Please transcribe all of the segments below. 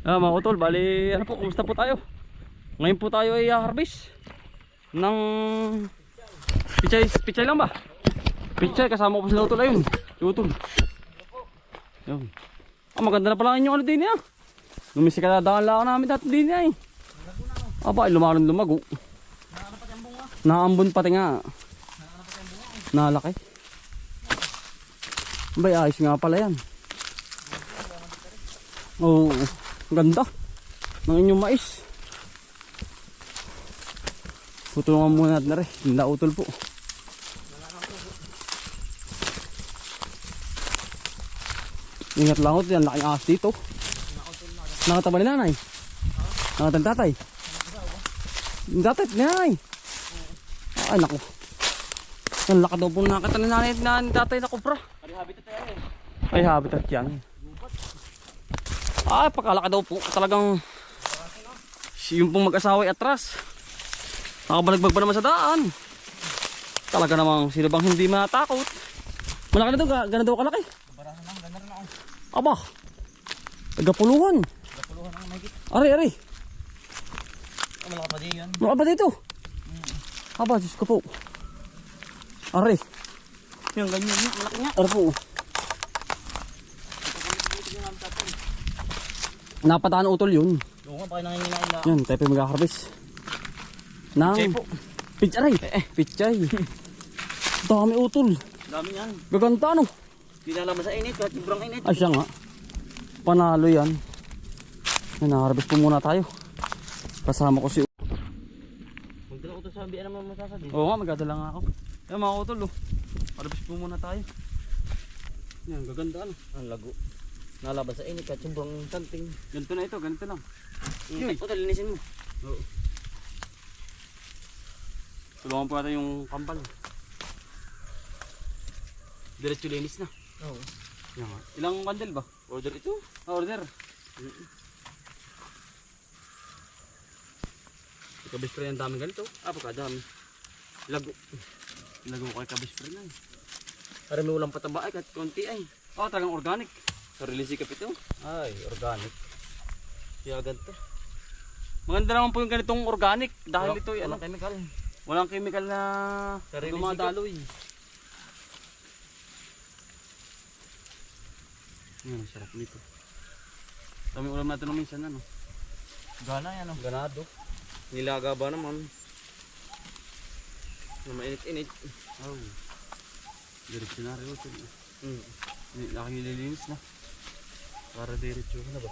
Mga utol, bali, ano po, kumusta po tayo? Ngayon po tayo ay harvest ng pichay lang ba? Pichay, kasama ko po sila utol ayun. Yung utol. Yun. Maganda na pala yung ano din niya. Numisikadadaan lang namin dati din niya eh. Aba, lumaron lumago. Naambon pati nga. Nalaki. Bay, ayos nga pala yan. Oo. Ganda ng inyong mais. Tutulungan muna natin na rin. Hindi na utol po. Ingat lang utol. Yan laking ahas dito. Nakataba ni nanay. Nakataba ni tatay. Tatay ni nanay. Ay naku. Ang laki daw po nakakita ni nanay ni tatay na kubra. Ay habitat yan. Ay, pakalaki daw po. Talagang yung pong mag-asawa ay atras. Nakabalagbag pa naman sa daan. Talaga namang sino bang hindi matakot. Malaki na daw, gana daw kalaki. Aba, tagapuluhan. Tagapuluhan ang mahigit. Ari. Malaki pa din yan. Malaki pa dito. Aba, Diyos ko po. Ari. Yung ganyan yun, malaki nga. Ari po. Napataan utol yun. Oo nga, baka nanginginain na. Yan, tayo pa mag-harvest. Nang Pichay po. Pichay. Pichay. Dami utol. Dami yan. Gaganda ano. Hindi na laman sa init, kahit sobrang init. Ay siya nga. Panalo yan. Yan, na-harvest po muna tayo. Kasama ko si Magdala ko ito sa biyan naman masasabi. Oo nga, magdadala nga ako. Yan mga utol oh. Harvest po muna tayo. Yan, gaganda ano. Ang lago. Nalaban sa init, kahit sobrang tanting. Ganito na ito, ganito lang. Init ko, linisin mo. Oo. Tulungan po natin yung kampal. Diretso linis na. Oo. Yan nga. Ilang kandel ba? Order ito. Order. Kabispre ang daming ganito. Pagkadami. Lago. Lago kay kabispre na. Para may ulang pataba ay kahit konti ay. Talagang organic. Sarili sikap ito. Ay, organic. Kaya ganito. Maganda naman po yung ganitong organic. Dahil ito ay walang chemical. walang chemical na Sarili dumadaloy. Yan, sarap nito. Kami ulam natin nung minsan ano. Gana yan oh. Ganado. Nilaga ba naman? Na mainit-init. Oh. Diretso na rin ito. Nakililinis na. Para diretso na ba?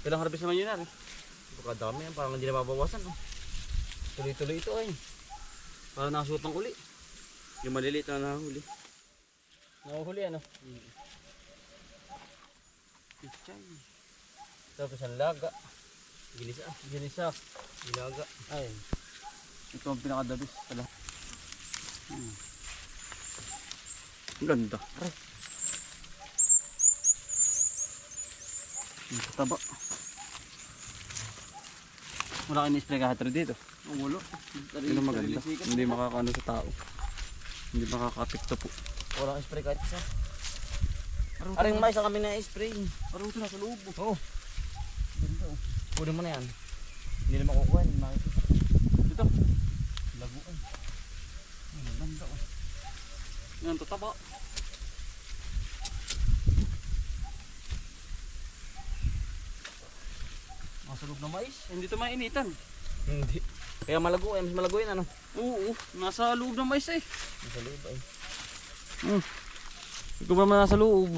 Kailang harvest naman yun na rin. Baka dami yan, parang hindi na mabawasan oh. Tuloy-tuloy ito ay. Para nakasutang uli. Yung maliliit na nahuli. Nahuhuli ano? Pichay. Tapos ang laga. Ginisa. Nilaga. Ay. Ito ang pinakadabis pala. Ang ganda. Aray. Ang taba. Wala kayo ni-spray kahit rin dito. Ang ulo. Yun ang maganda. Hindi makakaano sa tao. Hindi makakapikto po. Walang spray kahit isa. Aring mais kami na spray. Parang ito nasa loob. Oo. Ganda oh. Kunin mo na yan. Hindi na makukuha. Hindi makikita. Ito. Laguan. Ang ganda oh. Yan, tataba. Nasa loob na mais. Hindi ito mainitan. Hindi. Kaya malago. Mas malago yun ano. Oo, nasa loob ng mais eh. Nasa loob ay. Ikaw ba naman nasa loob?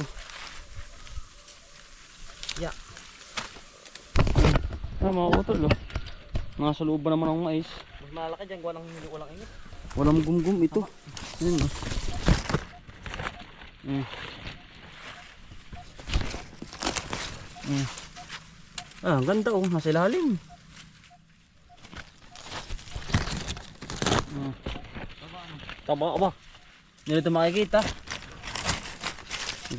Yeah. Mga utol oh. Nasa loob ba naman ang mais? Mas malaki dyan. Walang init. Walang gumgum ito. Yun oh. Ang ganda oh. Nasa ilalim. Taba ba? Hindi ito makikita.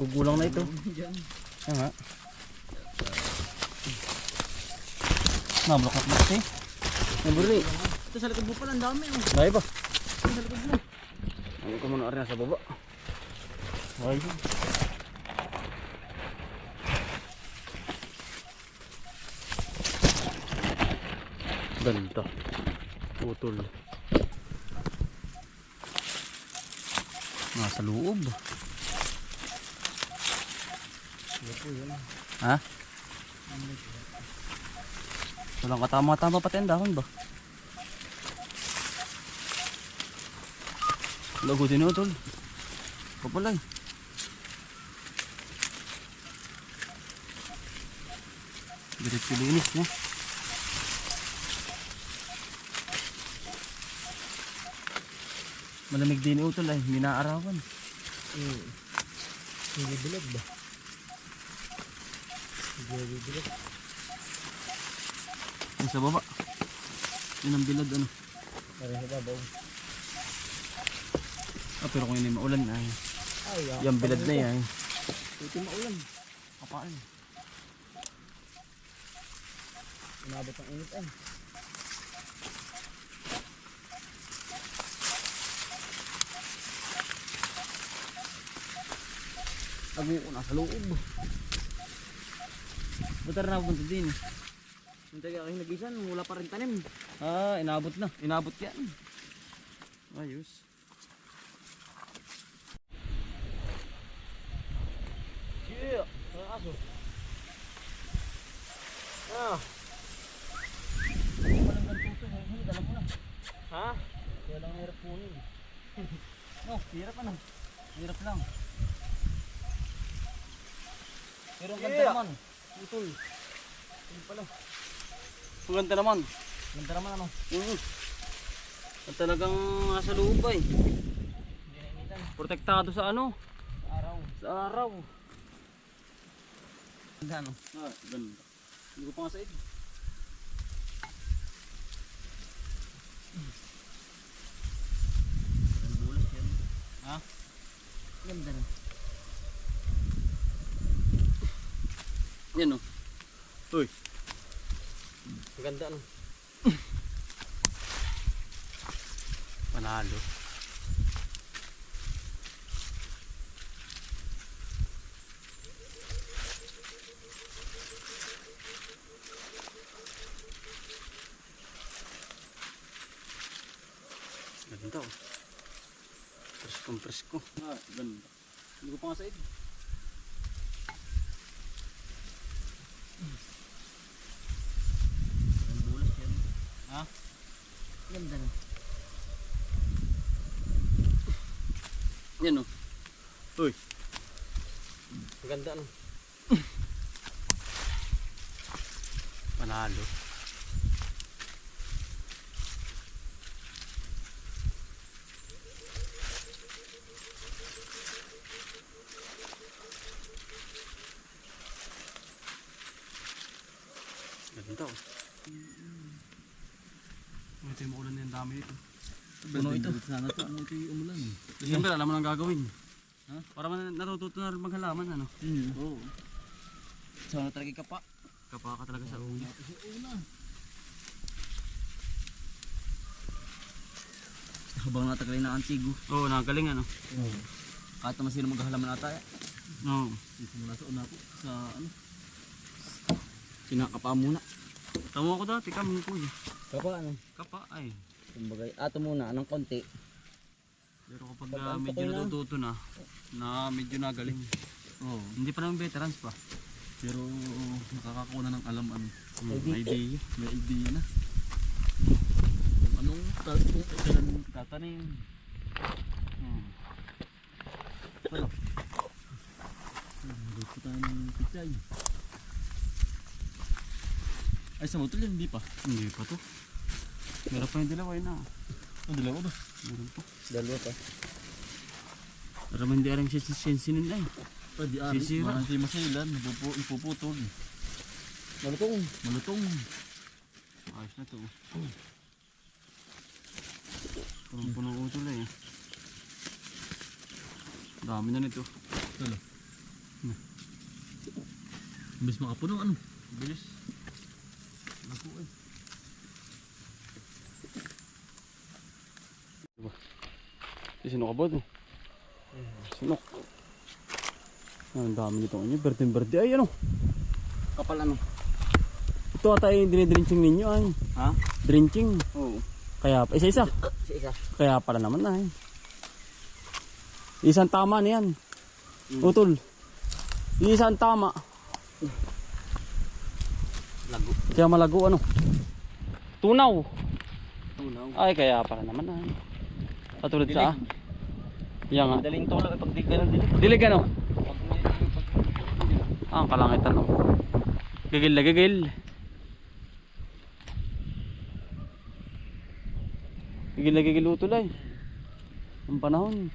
Gugulang na ito. Ayan nga. Nablokat na kasi. Naburi. Ito sa likod mo pala. Ang dami oh. Dahil ba? Ito sa likod mo. Ano ko muna rin sa baba. Ay. Ganda. Putol. Nasa loob. Ha? Walang katama-tama pati ang dahon ba? Lago din o tol. Kapalay. Diretso linis mo. Malamig din o tol ay. Hindi naaarawan. Hindi bilad ba? Hindi bilad. Yung sa baba. Yun ang bilad ano. Parang sa babaw. Ah, pero kung hindi maulan ay. Ay, Yung bilad na yan. ito maulan. Kapaan. Umabot ang init ay. Sabi ko nasa loob. Butar na punta din. Yung taga kayo nag-isan, wala pa rin tanim. Ah, inabot na. Inabot yan. Ayos. Yeah! Ang aso. Ah! Walang gantuto, hindi dala mo na. Ha? Walang hirap punin. No, hirap ano. Hirap lang. Pero ang ganda naman. Putol. Ano pala? Ang ganda naman. Ganda naman ano? At talagang nasa loob ay. Hindi na initan. Protektado sa ano? Araw. Sa araw. Ganda ano? Ah, ganda. Hindi ko pa nga said. Ang bulas yan. Ha? Ganda na. Yan o. Uy. Ang ganda ano? Panalo. Ganda oh. Preskong presko. Ah, ganda. Hindi ko pa nga said. Ang bulas yan. Ha? Ganda na. Yan o. Uy. Ang ganda ano? Panalo. Ganda oh. Ito yung maulan na yung dami dito. Puno ito. Sana to. Ano ito yung umulan? Siyempre alam mo nang gagawin. Ha? Para natututo na rin maghalaman ano. Oo. Sana talaga ka pa. Kapaka talaga sa una. Tapos yung una. Habang natagalay na antigo. Oo, nakagaling ano. Kahit naman sino maghahalaman ata eh. Oo. Dito muna sa una ko. Sa ano? Kinakapa muna. Tamo ako dati kami kuya. Kapa ano? Kapa ay. Kumbagay. Ato muna. Anong konti? Pero kapag Pag ang medyo tukoy na. natututo na medyo nagaling. Oo. Hindi pa naman veterans pa. Pero nakakakuha na ng alam ano. Idea. May idea na. Kung anong kung Tatanim. Wala. Dito tayo ng pichay. Ay sa motor yan, hindi pa. Hindi pa to. Meron pa yung dalawa na. Ang dalawa ba? Meron pa. Dalawa pa. Pero hindi aring sensinin ay. Pwede ari. Sisira. Hindi masilan. Ipuputol. Malutong. Malutong. Ayos na to. Punong-punong utol eh. Dami na nito. Tala. Bilis makapuno ano? Bilis. Lago eh. Diba? Sinok ka ba ito? Sinok. Ang dami nito. Berde-berde. Ay ano? Kapal ano? Ito ata yung dinidrenching ninyo ay. Ha? Drenching. Oo. Kaya isa-isa. Isa. Kaya pala naman na eh. Isang tama na yan. Utol. Isang tama. Lago. Kaya malago ano. Tunaw. Tunaw. Ay kaya pala naman na eh. Katulad sa yan nga. Madaling tulog pag di ganun dilig. Dilig ano? Ah, ang kalangitan no. Gigil na gigil. Gigil na gigil utol ay. Ang panahon.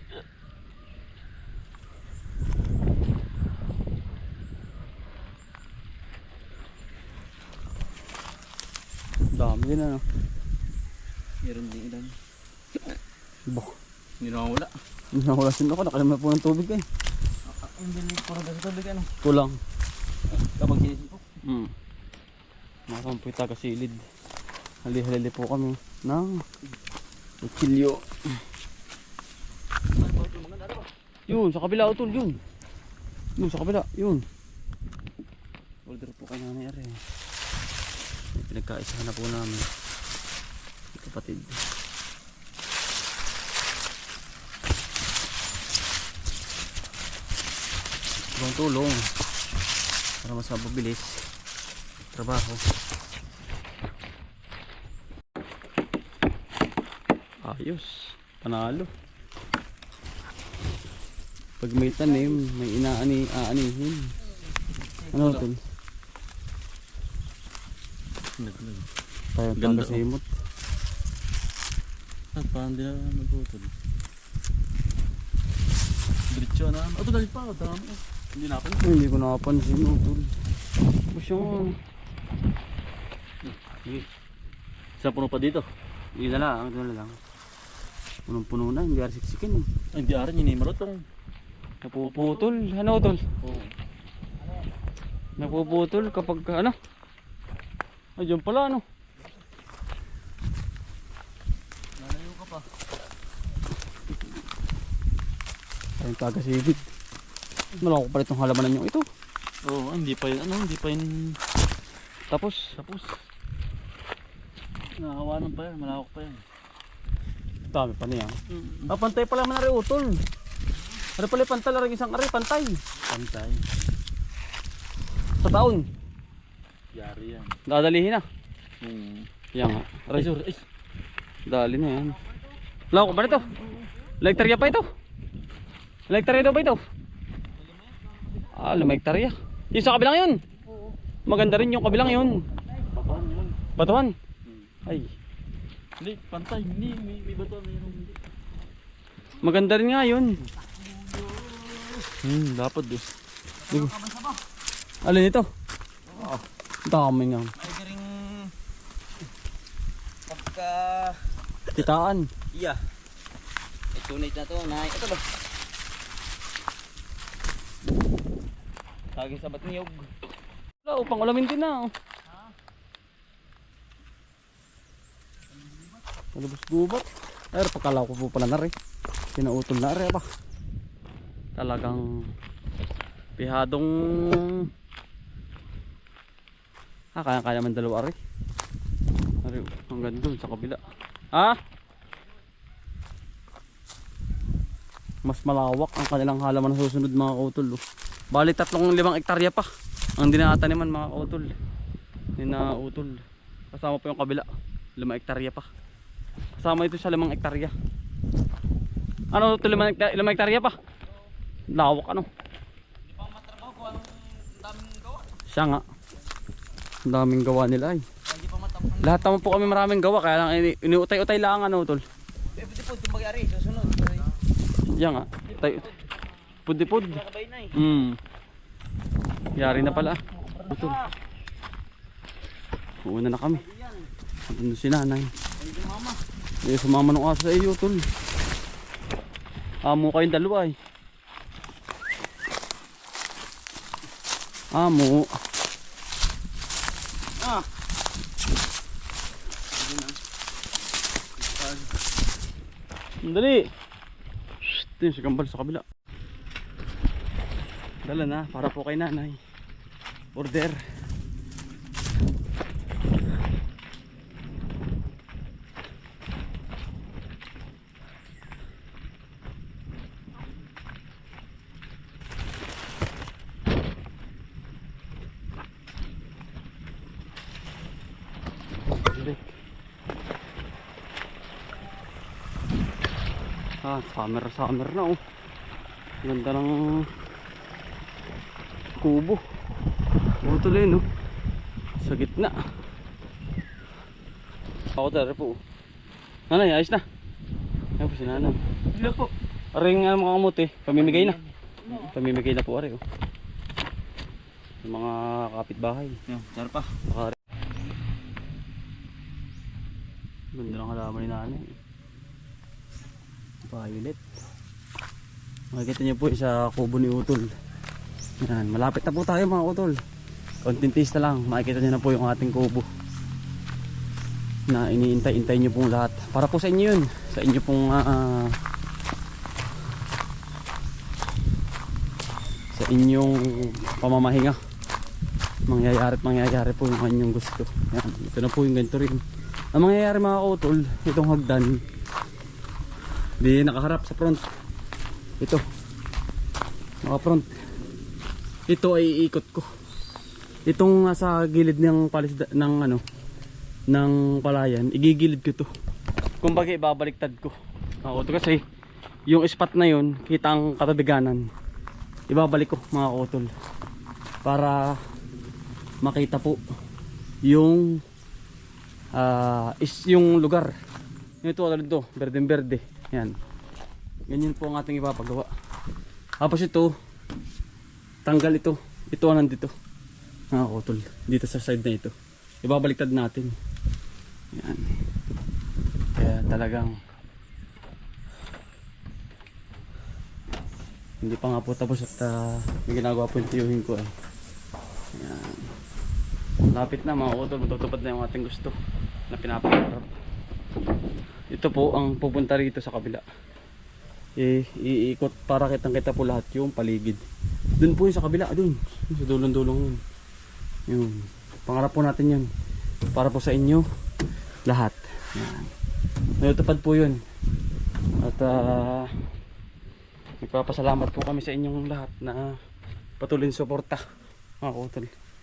Dami din ano. Meron din ilan. Bok. Hindi na wala. Hindi na wala sinuko. Nakalimutan po ng tubig eh. Hindi na puro sa tubig ano. Kulang. Kapag sinisin po. Makakampoy taga silid. Hali-halili po kami ng kutsilyo. Yun, sa kabila utol yun. Yun, sa kabila, yun. Order po kayo na ere. Pinagkaisahan na po namin. Kapatid. Ibang tulong para mas mabilis trabaho. Ayos, panalo. Pag may tanim, may aanihin. Ano ito? Tayo Ganda, taga simot. Parang di na nagutol. Diretso na. Ito dahil pa. Dami. Hindi na ako. Hindi ko nakapansin utol. Bus yung Isa puno pa dito. Ila lang. Punong-puno na, hindi arsiksikin. Ay, hindi aran yun eh. Marotong. Napuputol. Ano utol? Oo. Napuputol kapag ano? Ayun pala ano? Nalayo ka pa. Ayun taga-sibig. Malaki pa rin itong halamanan nyo ito. Oo, hindi pa yun. Hindi pa yun. Tapos, Nakawanan pa yan. Malawak pa yan. dami pa niya. Pantay pala man na rin utol. Ano pala pantay lang isang ari, pantay. Pantay. Sa taon. Yari yan. Dadalihin na. Yan nga. Ay, sorry. Ay. Dali na yan. Lako ba nito? Lektarya pa ito? Lektarya daw ba ito? Ah, 5 hektarya. Yung sa kabilang yun? Maganda rin yung kabilang yun. Batuhan yun. Batuhan? Ay. Hindi, pantay. Hindi, may batuhan. Mayroon hindi. Maganda rin nga yun. Dapat doon. Digo. Alin ito? Dami nga. Ay, ring pagka Kitaan. iya. Tunay na to, nay. Ito ba? Taging sabat niyog. Wala, upang ulamin din na. Palabas gubat. Ay, pagkala ko po pala na rin. Pinautol na rin ba? Talagang pihadong kaya man dalawa rin. Ari, hanggang dun sa kabila. Mas malawak ang kanilang halaman na susunod mga kautol. Bali 3-5 hektarya pa ang dinataniman mga kautol. Utol. Kasama pa yung kabila 5 hektarya pa. Kasama ito sa 5 hektarya. Ano ito 5 hektarya pa? Lawak ano? Hindi pa matrabaho ko ang daming gawa. Siya nga. Ang daming gawa nila ay. Hindi pa matapang. Lahat naman po kami maraming gawa kaya lang iniutay-utay lang ano utol. Pwede po itong magyari susunod. Yan nga. Pud-pud. Nakabay na eh. Yari na pala. Utol. Uuna na kami. Andun si nanay. May sumama ng aso sa iyo utol. Amo kayong dalawa eh. Amo. Dali. Ito yung si Kambal sa kabila. Dala na para po kay nanay. Order. break. Summer na oh. Ganda ng kubo. Utol eh no. Sa gitna. Ako tara po. Nanay, ayos na. Ayun po si nanay. Hello po. Aring mga kamote, pamimigay na. Pamimigay na po ari oh. Yung mga kapitbahay. Yan, sar pa. Ganda ng halaman ni nanay. Violet. Makikita niyo po sa kubo ni Utol. Yan, malapit na po tayo mga Utol. Konting taste na lang, makikita niyo na po yung ating kubo. Na iniintay-intay niyo pong lahat. Para po sa inyo yun. Sa inyo pong sa inyong pamamahinga. Mangyayari po yung kanyang gusto. Yan, ito na po yung ganito rin. Ang mangyayari mga Utol, itong hagdan di nakaharap sa front. Ito naka front. Ito ay iikot ko. Itong sa gilid ng palisda ng ano ng palayan, igigilid ko to. Kumbaga ibabaliktad ko. Ito kasi yung spot na yun, kita ang katabiganan. Ibabalik ko mga Utol para makita po yung yung lugar. Ito ano to, berdeng berde. Yan. Ganyan po ang ating ipapagawa. Tapos ito, tanggal ito. Ito ang nandito. Mga Utol. Dito sa side na ito. Ibabaliktad natin. Yan. Kaya talagang hindi pa nga po tapos at may ginagawa po yung tiyuhin ko. Yan. Lapit na mga Utol. Matutupad na yung ating gusto na pinapangarap. Ito po ang pupunta rito sa kabila. Iikot para kitang-kita po lahat yung paligid. Doon po yung sa kabila, doon. Sa dulong-dulong yun. Yun. Pangarap po natin yun. Para po sa inyo lahat. Yan. Natutupad po yun. At nagpapasalamat po kami sa inyong lahat na patuloy suporta mga Utol.